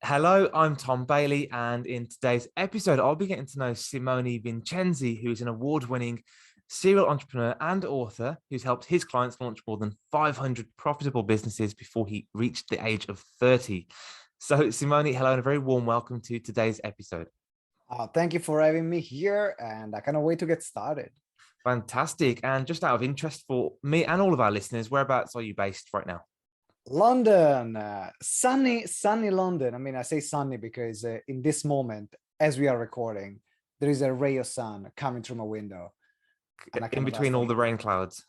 Hello, I'm Tom Bailey, and in today's episode, I'll be getting to know Simone Vincenzi, who is an award-winning serial entrepreneur and author who's helped his clients launch more than 500 profitable businesses before he reached the age of 30. So, Simone, hello, and a very warm welcome to today's episode. Thank you for having me here, and I cannot wait to get started. Fantastic. And just out of interest for me and all of our listeners, whereabouts are you based right now? London, sunny London. I mean, I say sunny because in this moment, as we are recording, there is a ray of sun coming through my window. And I In cannot ask between for all the rain clouds.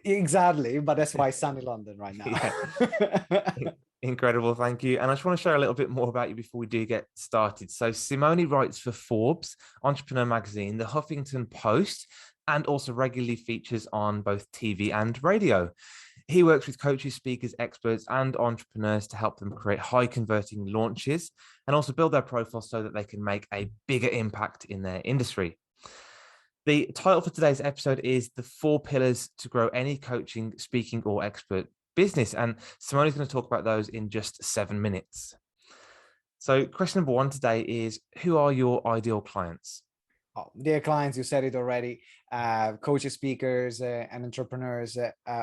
Exactly, but that's why sunny London right now. Incredible, thank you. And I just want to share a little bit more about you before we do get started. So Simone writes for Forbes, Entrepreneur Magazine, the Huffington Post, and also regularly features on both TV and radio. He works with coaches, speakers, experts, and entrepreneurs to help them create high converting launches and also build their profile so that they can make a bigger impact in their industry. The title for today's episode is The 4 Pillars to Grow Any Coaching, Speaking, or Expert Business. And Simone is going to talk about those in just 7 minutes. So question number 1 today is, who are your ideal clients? Dear clients, you said it already. Coaches, speakers, and entrepreneurs.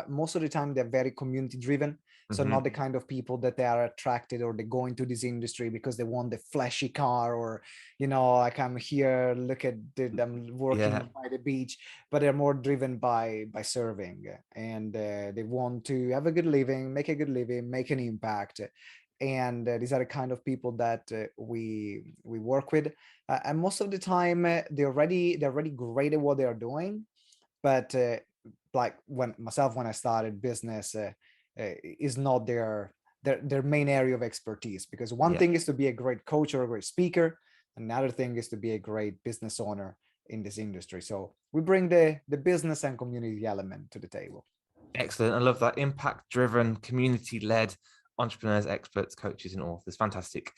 Most of the time, they're very community driven. So not the kind of people that they are attracted or they go into this industry because they want the flashy car or, like I'm here, look at them working by the beach, but they're more driven by serving, and they want to have a good living, make a good living, make an impact. And these are the kind of people that we work with. And most of the time, they're already great at what they are doing. But like when I started business, is not their main area of expertise, because one thing is to be a great coach or a great speaker, another thing is to be a great business owner in this industry. So we bring the business and community element to the table. Excellent. I love that. Impact driven, community led entrepreneurs, experts, coaches, and authors. Fantastic.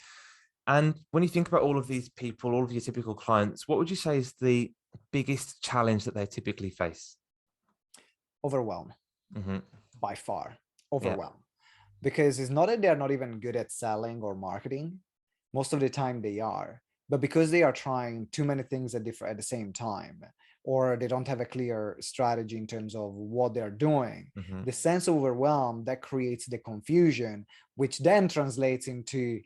And when you think about all of these people, all of your typical clients, what would you say is the biggest challenge that they typically face? Overwhelm. By far. Overwhelm. Because it's not that they're not even good at selling or marketing. Most of the time they are, but because they are trying too many things at the same time, or they don't have a clear strategy in terms of what they're doing, the sense of overwhelm that creates the confusion, which then translates into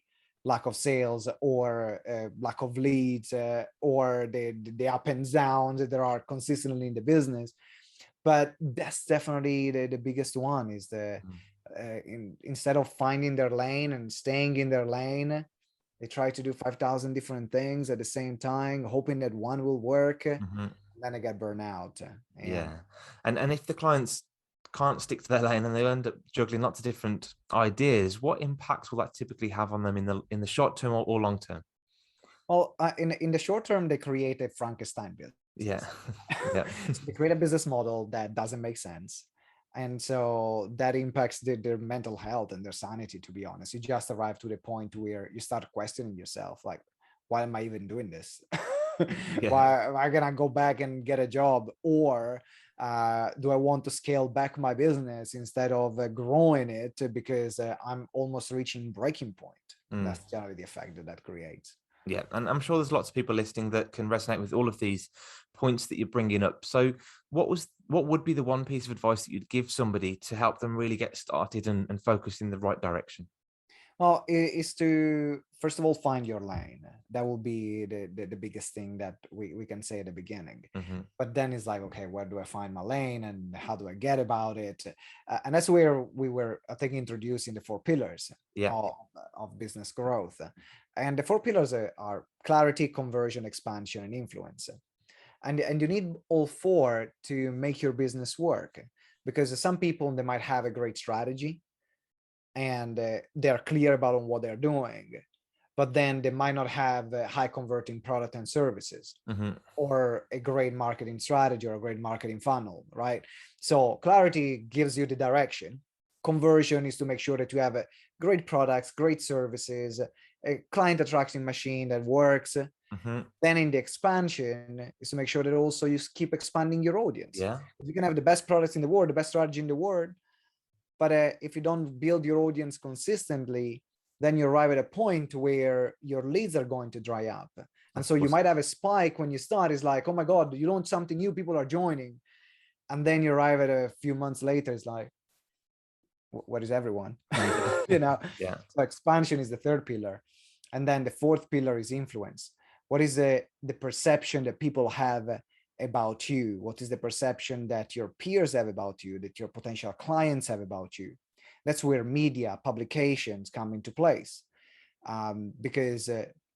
lack of sales or lack of leads, or the up and downs that there are consistently in the business. But that's definitely the biggest one, is instead of finding their lane and staying in their lane, they try to do 5,000 different things at the same time, hoping that one will work. Then they get burned out. And if the clients can't stick to their lane and they end up juggling lots of different ideas, what impacts will that typically have on them in the short term or long term? Well, in the short term, they create a Frankenstein business. So they create a business model that doesn't make sense. And so that impacts their mental health and their sanity, to be honest. You just arrive to the point where you start questioning yourself, like, why am I even doing this? Why am I gonna go back and get a job? Or do I want to scale back my business instead of growing it, because I'm almost reaching breaking point? That's generally the effect that creates. Yeah, and I'm sure there's lots of people listening that can resonate with all of these points that you're bringing up. So what would be the one piece of advice that you'd give somebody to help them really get started and focus in the right direction? Well, is to, first of all, find your lane. That will be the biggest thing that we can say at the beginning. But then it's like, okay, where do I find my lane and how do I get about it? And that's where we were, I think, introducing the 4 pillars of business growth. And the 4 pillars are clarity, conversion, expansion, and influence. And you need all 4 to make your business work, because some people, they might have a great strategy and they're clear about what they're doing, but then they might not have a high converting product and services, or a great marketing strategy or a great marketing funnel, right? So clarity gives you the direction. Conversion is to make sure that you have great products, great services, a client attraction machine that works. Then in the expansion is to make sure that also you keep expanding your audience. You can have the best products in the world, the best strategy in the world, but if you don't build your audience consistently, then you arrive at a point where your leads are going to dry up. And so you might have a spike when you start. It's like, oh my God, you launch something new, people are joining. And then you arrive at a few months later, it's like, what is everyone? You know? Yeah. So expansion is the third pillar. And then the fourth pillar is influence. What is the perception that people have about you? What is the perception that your peers have about you, that your potential clients have about you? That's where media, publications come into place. Because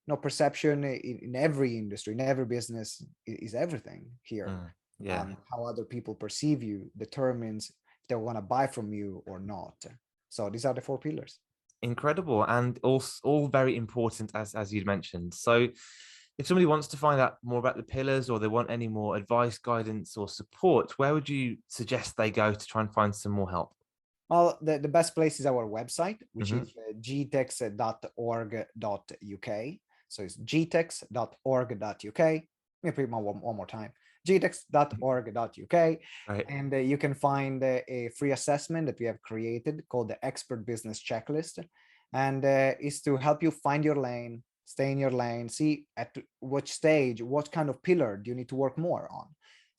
no, perception in every industry, in every business is everything here. How other people perceive you determines if they want to buy from you or not. So these are the four pillars. Incredible, and all very important, as you mentioned. So if somebody wants to find out more about the pillars, or they want any more advice, guidance, or support, where would you suggest they go to try and find some more help? Well, the best place is our website, which is gtex.org.uk. So it's gtex.org.uk. Let me put it one more time. gtex.org.uk. Right. And you can find a free assessment that we have created called the Expert Business Checklist. And is to help you find your lane, stay in your lane, see at which stage, what kind of pillar do you need to work more on.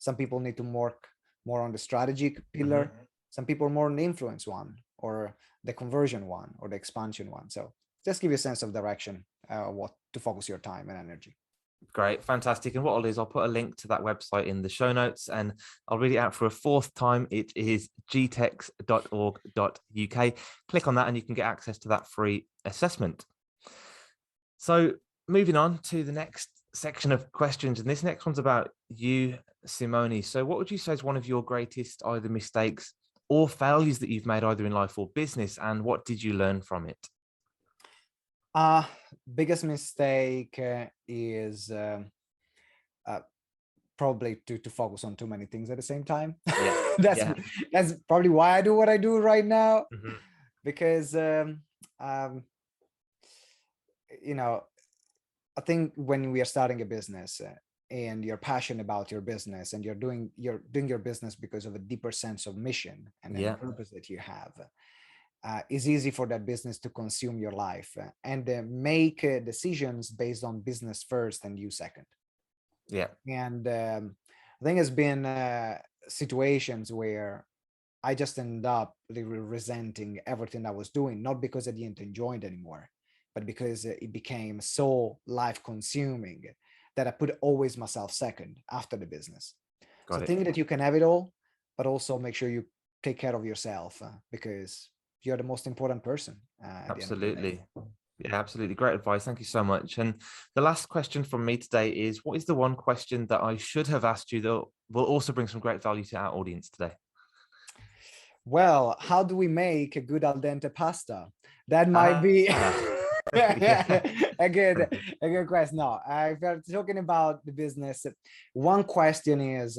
Some people need to work more on the strategic pillar. Some people are more on the influence one, or the conversion one, or the expansion one. So just give you a sense of direction, what to focus your time and energy. Great, fantastic. And what I'll do is I'll put a link to that website in the show notes, and I'll read it out for a fourth time. It is gtex.org.uk. Click on that and you can get access to that free assessment. So moving on to the next section of questions, and this next one's about you, Simone. So what would you say is one of your greatest either mistakes or failures that you've made either in life or business, and what did you learn from it? Biggest mistake is probably to focus on too many things at the same time. That's probably why I do what I do right now. Because you know, I think when we are starting a business and you're passionate about your business, and you're doing your business because of a deeper sense of mission and purpose that you have, it's easy for that business to consume your life and make decisions based on business first and you second. And I think it's been situations where I just end up resenting everything I was doing, not because I didn't enjoy it anymore, but because it became so life consuming that I put always myself second after the business. So think that you can have it all, but also make sure you take care of yourself because you're the most important person. Absolutely. Yeah, absolutely. Great advice. Thank you so much. And the last question from me today is, what is the one question that I should have asked you that will also bring some great value to our audience today? Well, how do we make a good al dente pasta? That might be a good question. No, if you're talking about the business, one question is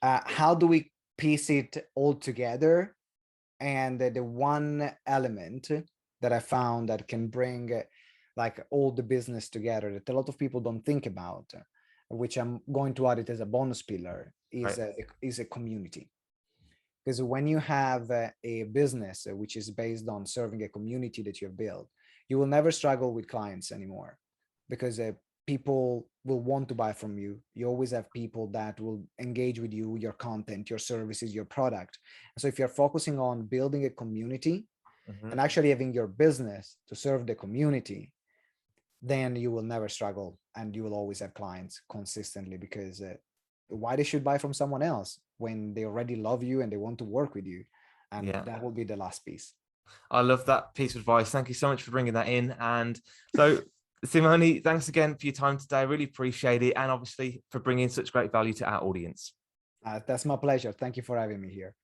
how do we piece it all together? And the one element that I found that can bring like all the business together that a lot of people don't think about, which I'm going to add it as a bonus pillar, is a community. Because when you have a business which is based on serving a community that you've built, you will never struggle with clients anymore, because people will want to buy from you. You always have people that will engage with you, your content, your services, your product. So if you're focusing on building a community and actually having your business to serve the community, then you will never struggle and you will always have clients consistently, because why they should buy from someone else when they already love you and they want to work with you? And that will be the last piece. I love that piece of advice. Thank you so much for bringing that in. And so, Simone, thanks again for your time today. I really appreciate it. And obviously for bringing such great value to our audience. That's my pleasure. Thank you for having me here.